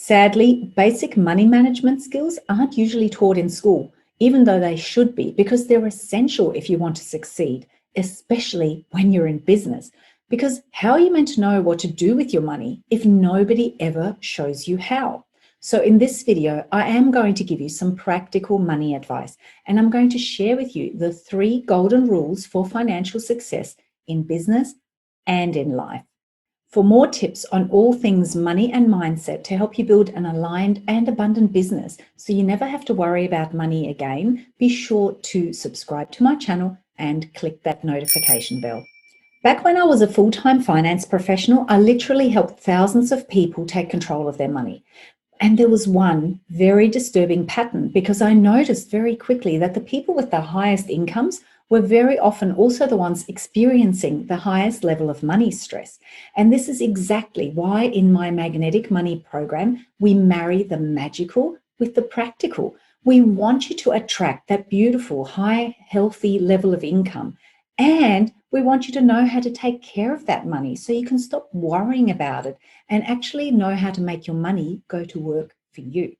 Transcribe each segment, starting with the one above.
Sadly, basic money management skills aren't usually taught in school, even though they should be, because they're essential if you want to succeed, especially when you're in business. Because how are you meant to know what to do with your money if nobody ever shows you how? So in this video, I am going to give you some practical money advice, and I'm going to share with you the 3 golden rules for financial success in business and in life. For more tips on all things money and mindset to help you build an aligned and abundant business so you never have to worry about money again, be sure to subscribe to my channel and click that notification bell. Back when I was a full-time finance professional, I literally helped thousands of people take control of their money. And there was one very disturbing pattern because I noticed very quickly that the people with the highest incomes were very often also the ones experiencing the highest level of money stress. And this is exactly why in my Magnetic Money program, we marry the magical with the practical. We want you to attract that beautiful, high, healthy level of income. And we want you to know how to take care of that money so you can stop worrying about it and actually know how to make your money go to work for you.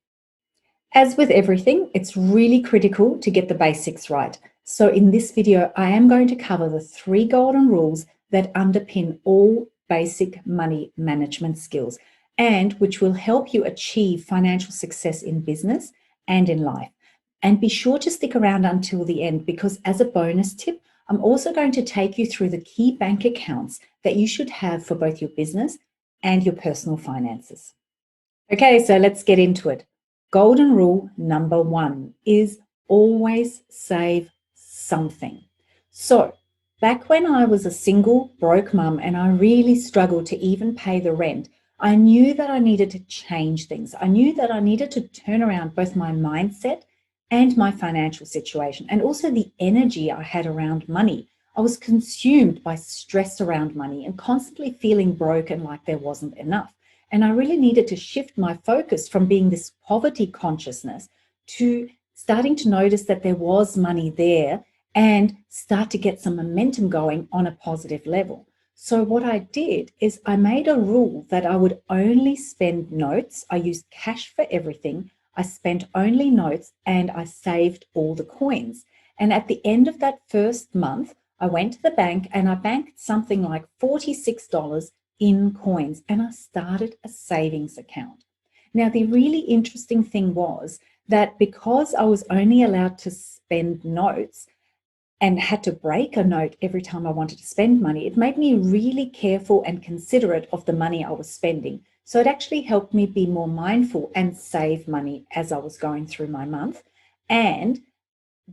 As with everything, it's really critical to get the basics right. So in this video, I am going to cover the 3 golden rules that underpin all basic money management skills and which will help you achieve financial success in business and in life. And be sure to stick around until the end because as a bonus tip, I'm also going to take you through the key bank accounts that you should have for both your business and your personal finances. Okay, so let's get into it. Golden rule number 1 is always save something. So back when I was a single broke mum and I really struggled to even pay the rent, I knew that I needed to change things. I knew that I needed to turn around both my mindset and my financial situation and also the energy I had around money. I was consumed by stress around money and constantly feeling broken like there wasn't enough. And I really needed to shift my focus from being this poverty consciousness to starting to notice that there was money there and start to get some momentum going on a positive level. So what I did is I made a rule that I would only spend notes. I used cash for everything. I spent only notes and I saved all the coins. And at the end of that first month, I went to the bank and I banked something like $46 in coins and I started a savings account. Now, the really interesting thing was that because I was only allowed to spend notes and had to break a note every time I wanted to spend money, it made me really careful and considerate of the money I was spending. So it actually helped me be more mindful and save money as I was going through my month. And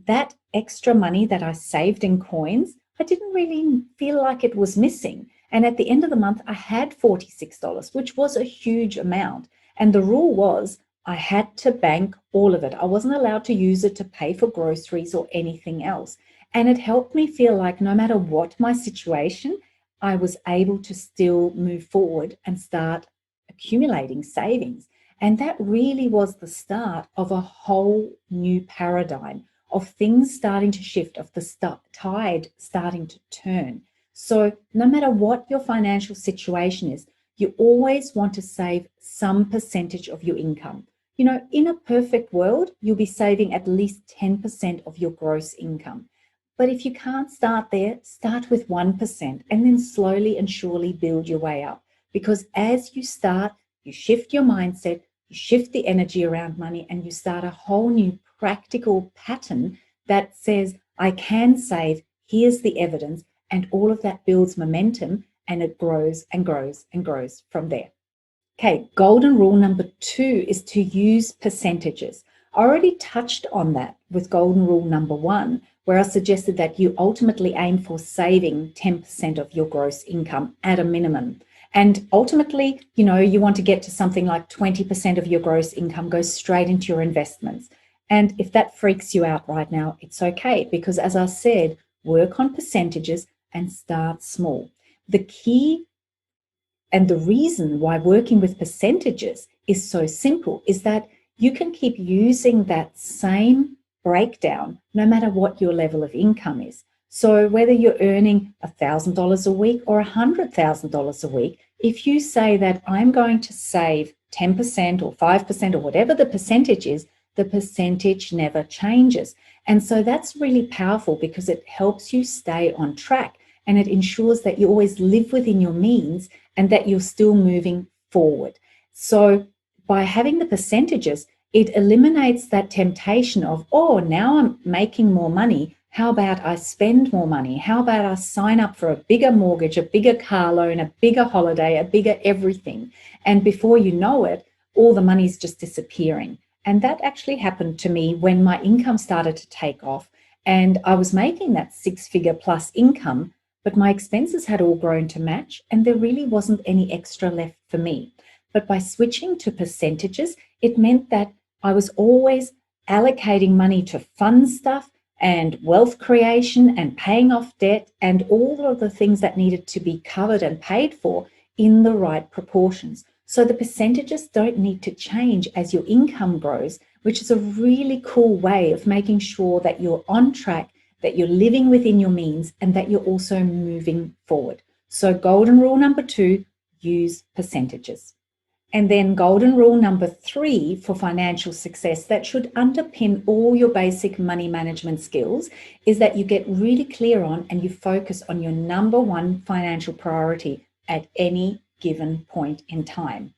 that extra money that I saved in coins, I didn't really feel like it was missing. And at the end of the month, I had $46, which was a huge amount. And the rule was I had to bank all of it. I wasn't allowed to use it to pay for groceries or anything else. And it helped me feel like no matter what my situation, I was able to still move forward and start accumulating savings. And that really was the start of a whole new paradigm of things starting to shift, of the tide starting to turn. So no matter what your financial situation is, you always want to save some percentage of your income. You know, in a perfect world, you'll be saving at least 10% of your gross income. But if you can't start there, start with 1% and then slowly and surely build your way up. Because as you start, you shift your mindset, you shift the energy around money, and you start a whole new practical pattern that says, I can save, here's the evidence, and all of that builds momentum and it grows and grows and grows from there. Okay, golden rule number 2 is to use percentages. I already touched on that with golden rule number 1, where I suggested that you ultimately aim for saving 10% of your gross income at a minimum. And ultimately, you know, you want to get to something like 20% of your gross income goes straight into your investments. And if that freaks you out right now, it's okay, because as I said, work on percentages and start small. The key and the reason why working with percentages is so simple is that you can keep using that same breakdown no matter what your level of income is. So whether you're earning $1,000 a week or $100,000 a week, if you say that I'm going to save 10% or 5% or whatever the percentage is, the percentage never changes. And so that's really powerful because it helps you stay on track and it ensures that you always live within your means and that you're still moving forward. So by having the percentages, it eliminates that temptation of, oh, now I'm making more money. How about I spend more money? How about I sign up for a bigger mortgage, a bigger car loan, a bigger holiday, a bigger everything? And before you know it, all the money's just disappearing. And that actually happened to me when my income started to take off and I was making that 6-figure plus income, but my expenses had all grown to match and there really wasn't any extra left for me. But by switching to percentages, it meant that I was always allocating money to fun stuff and wealth creation and paying off debt and all of the things that needed to be covered and paid for in the right proportions. So the percentages don't need to change as your income grows, which is a really cool way of making sure that you're on track, that you're living within your means, and that you're also moving forward. So golden rule number 2, use percentages. And then golden rule number 3 for financial success that should underpin all your basic money management skills is that you get really clear on and you focus on your number 1 financial priority at any given point in time.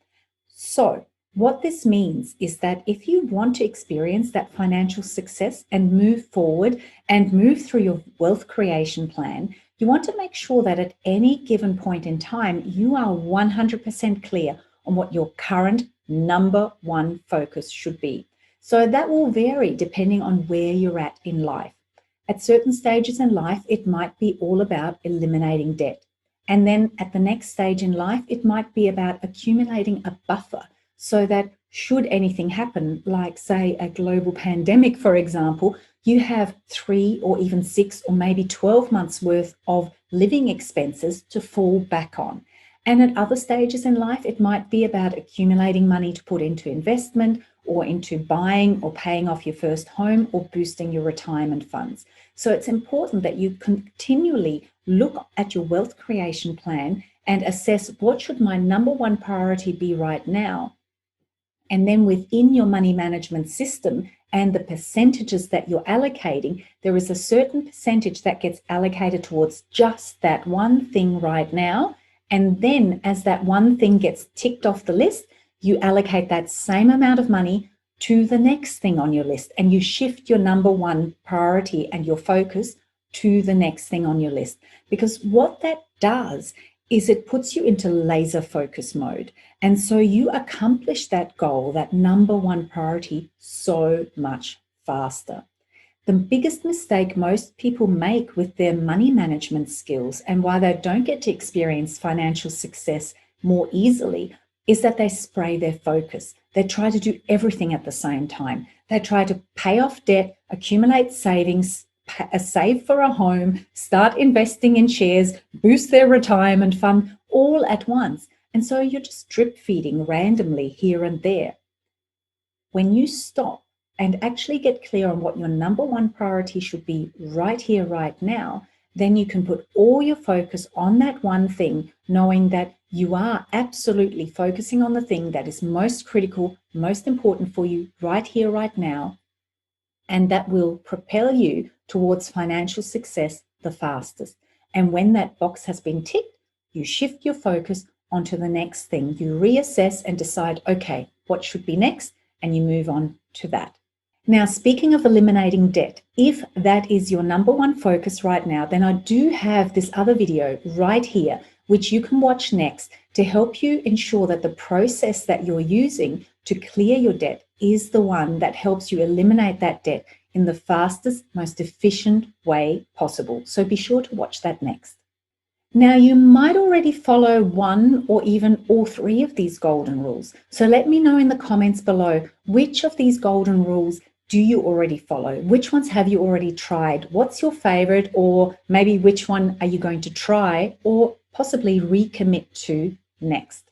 So what this means is that if you want to experience that financial success and move forward and move through your wealth creation plan, you want to make sure that at any given point in time, you are 100% clear on what your current number 1 focus should be. So that will vary depending on where you're at in life. At certain stages in life, it might be all about eliminating debt. And then at the next stage in life, it might be about accumulating a buffer so that should anything happen, like say a global pandemic, for example, you have 3 or even 6 or maybe 12 months worth of living expenses to fall back on. And at other stages in life, it might be about accumulating money to put into investment or into buying or paying off your first home or boosting your retirement funds. So it's important that you continually look at your wealth creation plan and assess what should my number 1 priority be right now. And then within your money management system and the percentages that you're allocating, there is a certain percentage that gets allocated towards just that one thing right now. And then as that one thing gets ticked off the list, you allocate that same amount of money to the next thing on your list and you shift your number 1 priority and your focus to the next thing on your list. Because what that does is it puts you into laser focus mode. And so you accomplish that goal, that number 1 priority, so much faster. The biggest mistake most people make with their money management skills and why they don't get to experience financial success more easily is that they spray their focus. They try to do everything at the same time. They try to pay off debt, accumulate savings, save for a home, start investing in shares, boost their retirement fund all at once. And so you're just drip feeding randomly here and there. When you stop and actually get clear on what your number 1 priority should be right here, right now, then you can put all your focus on that one thing, knowing that you are absolutely focusing on the thing that is most critical, most important for you right here, right now, and that will propel you towards financial success the fastest. And when that box has been ticked, you shift your focus onto the next thing. You reassess and decide, okay, what should be next? And you move on to that. Now, speaking of eliminating debt, if that is your number 1 focus right now, then I do have this other video right here, which you can watch next to help you ensure that the process that you're using to clear your debt is the one that helps you eliminate that debt in the fastest, most efficient way possible. So be sure to watch that next. Now, you might already follow 1 or even all 3 of these golden rules. So let me know in the comments below, which of these golden rules do you already follow? Which ones have you already tried? What's your favorite? Or maybe which one are you going to try or possibly recommit to next?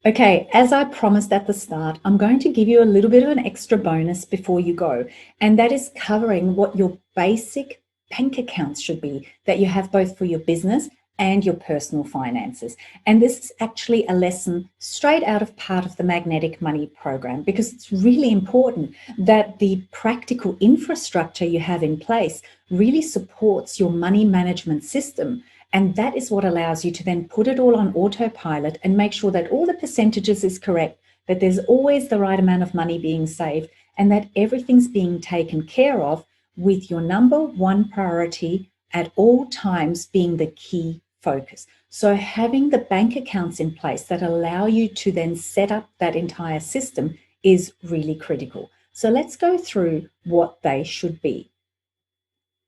Okay, as I promised at the start, I'm going to give you a little bit of an extra bonus before you go, and that is covering what your basic bank accounts should be that you have both for your business and your personal finances. And this is actually a lesson straight out of part of the Magnetic Money program, because it's really important that the practical infrastructure you have in place really supports your money management system. And that is what allows you to then put it all on autopilot and make sure that all the percentages is correct, that there's always the right amount of money being saved, and that everything's being taken care of, with your number one priority at all times being the key focus. So having the bank accounts in place that allow you to then set up that entire system is really critical. So let's go through what they should be.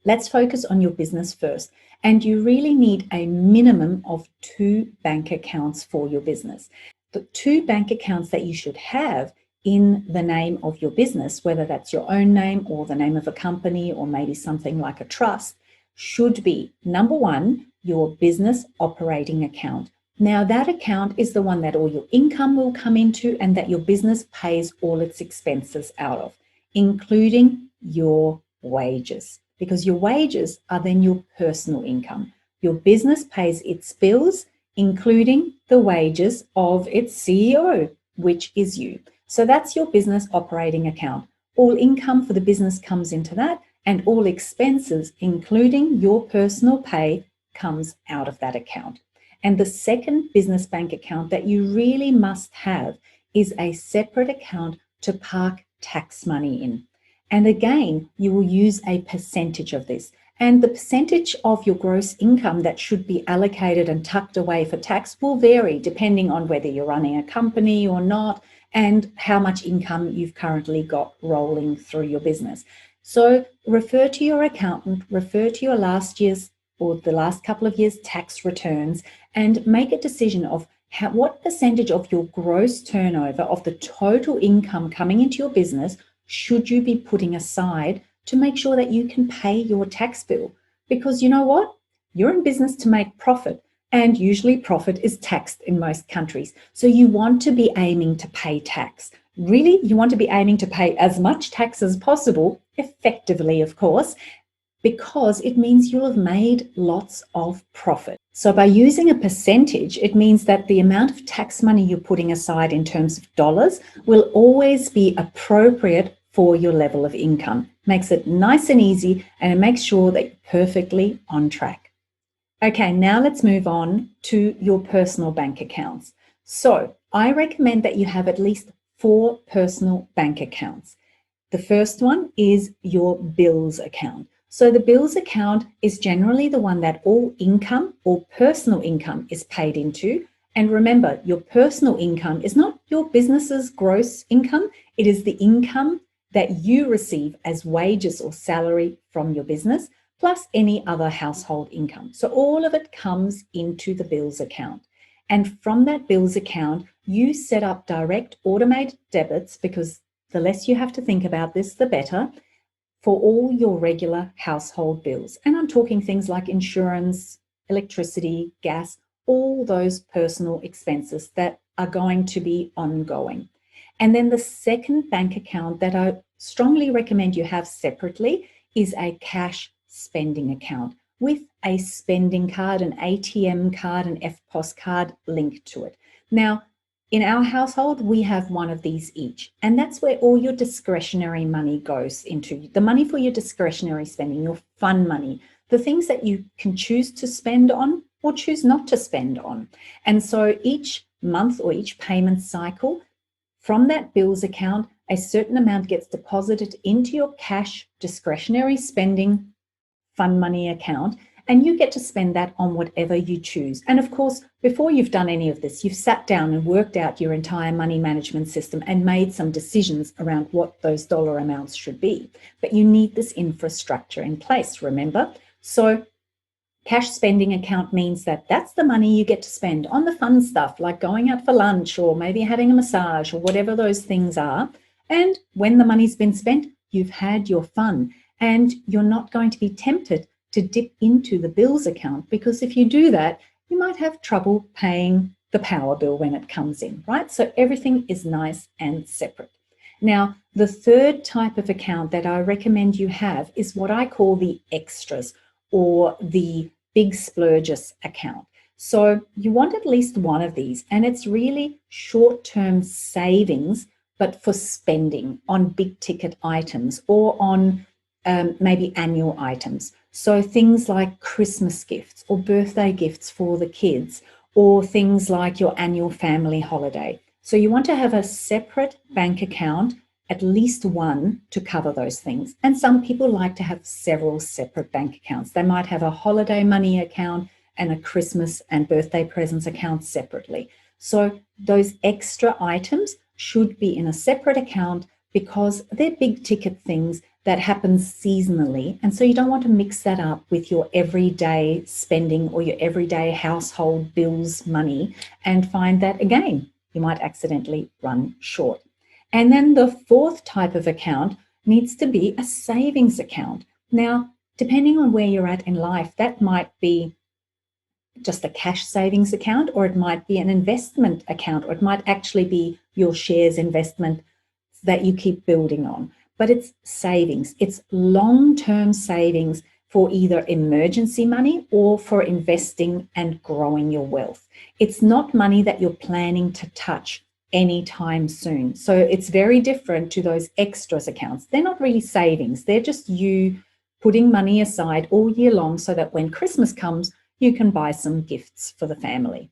Let's focus on your business first. And you really need a minimum of 2 bank accounts for your business. The 2 bank accounts that you should have in the name of your business, whether that's your own name or the name of a company or maybe something like a trust, should be, number one, your business operating account. Now, that account is the one that all your income will come into and that your business pays all its expenses out of, including your wages, because your wages are then your personal income. Your business pays its bills, including the wages of its CEO, which is you. So that's your business operating account. All income for the business comes into that, and all expenses, including your personal pay, comes out of that account. And the second business bank account that you really must have is a separate account to park tax money in. And again, you will use a percentage of this. And the percentage of your gross income that should be allocated and tucked away for tax will vary depending on whether you're running a company or not, and how much income you've currently got rolling through your business. So refer to your accountant, refer to your last year's or the last couple of years' tax returns, and make a decision of what percentage of your gross turnover, of the total income coming into your business, should you be putting aside to make sure that you can pay your tax bill. Because you know what? You're in business to make profit, and usually profit is taxed in most countries. So you want to be aiming to pay tax. Really, you want to be aiming to pay as much tax as possible, effectively, of course, because it means you'll have made lots of profit. So by using a percentage, it means that the amount of tax money you're putting aside in terms of dollars will always be appropriate for your level of income. Makes it nice and easy, and it makes sure that you're perfectly on track. Okay, now let's move on to your personal bank accounts. So I recommend that you have at least 4 personal bank accounts. The first one is your bills account. So the bills account is generally the one that all income or personal income is paid into. And remember, your personal income is not your business's gross income. It is the income that you receive as wages or salary from your business, plus any other household income. So all of it comes into the bills account. And from that bills account, you set up direct automated debits, because the less you have to think about this, the better, for all your regular household bills. And I'm talking things like insurance, electricity, gas, all those personal expenses that are going to be ongoing. And then the second bank account that I strongly recommend you have separately is a cash spending account with a spending card, an ATM card, an EFTPOS card linked to it. Now, in our household, we have one of these each, and that's where all your discretionary money goes into. The money for your discretionary spending, your fun money, the things that you can choose to spend on or choose not to spend on. And so each month or each payment cycle, from that bills account, a certain amount gets deposited into your cash discretionary spending fun money account, and you get to spend that on whatever you choose. And of course, before you've done any of this, you've sat down and worked out your entire money management system and made some decisions around what those dollar amounts should be. But you need this infrastructure in place, remember? So cash spending account means that that's the money you get to spend on the fun stuff, like going out for lunch or maybe having a massage or whatever those things are. And when the money's been spent, you've had your fun, and you're not going to be tempted to dip into the bills account, because if you do that, you might have trouble paying the power bill when it comes in, right? So everything is nice and separate. Now, the third type of account that I recommend you have is what I call the extras, or the big splurges account. So you want at least one of these, and it's really short-term savings, but for spending on big ticket items or on maybe annual items. So things like Christmas gifts or birthday gifts for the kids, or things like your annual family holiday. So you want to have a separate bank account, at least one, to cover those things. And some people like to have several separate bank accounts. They might have a holiday money account and a Christmas and birthday presents account separately. So those extra items should be in a separate account because they're big ticket things that happen seasonally. And so you don't want to mix that up with your everyday spending or your everyday household bills money and find that, again, you might accidentally run short. And then the fourth type of account needs to be a savings account. Now, depending on where you're at in life, that might be just a cash savings account, or it might be an investment account, or it might actually be your shares investment that you keep building on. But it's savings. It's long-term savings for either emergency money or for investing and growing your wealth. It's not money that you're planning to touch anytime soon. So it's very different to those extras accounts. They're not really savings. They're just you putting money aside all year long so that when Christmas comes, you can buy some gifts for the family.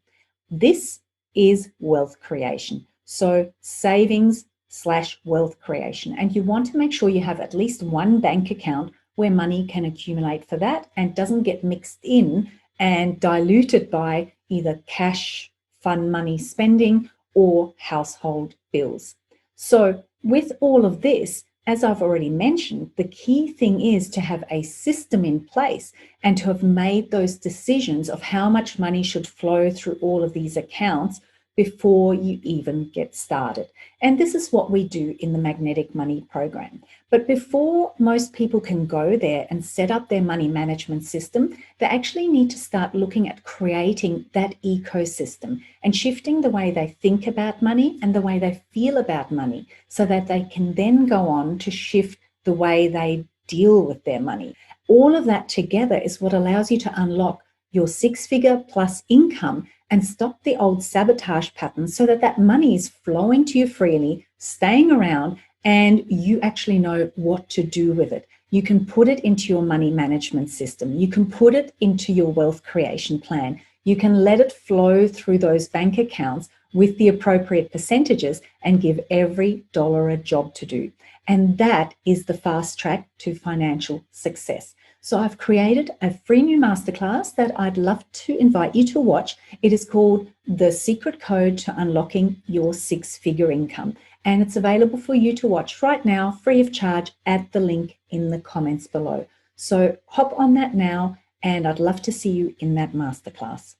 This is wealth creation. So savings / wealth creation. And you want to make sure you have at least one bank account where money can accumulate for that and doesn't get mixed in and diluted by either cash, fun money spending, or household bills. So with all of this, as I've already mentioned, the key thing is to have a system in place and to have made those decisions of how much money should flow through all of these accounts before you even get started. And this is what we do in the Magnetic Money program. But before most people can go there and set up their money management system, they actually need to start looking at creating that ecosystem and shifting the way they think about money and the way they feel about money so that they can then go on to shift the way they deal with their money. All of that together is what allows you to unlock your six-figure plus income and stop the old sabotage patterns so that that money is flowing to you freely, staying around, and you actually know what to do with it. You can put it into your money management system. You can put it into your wealth creation plan. You can let it flow through those bank accounts with the appropriate percentages and give every dollar a job to do. And that is the fast track to financial success. So I've created a free new masterclass that I'd love to invite you to watch. It is called The Secret Code to Unlocking Your Six-Figure Income. And it's available for you to watch right now, free of charge, at the link in the comments below. So hop on that now, and I'd love to see you in that masterclass.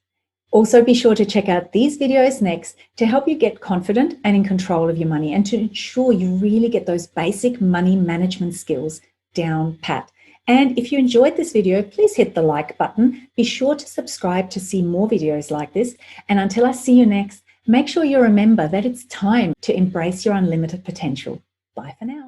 Also, be sure to check out these videos next to help you get confident and in control of your money and to ensure you really get those basic money management skills down pat. And if you enjoyed this video, please hit the like button. Be sure to subscribe to see more videos like this. And until I see you next, make sure you remember that it's time to embrace your unlimited potential. Bye for now.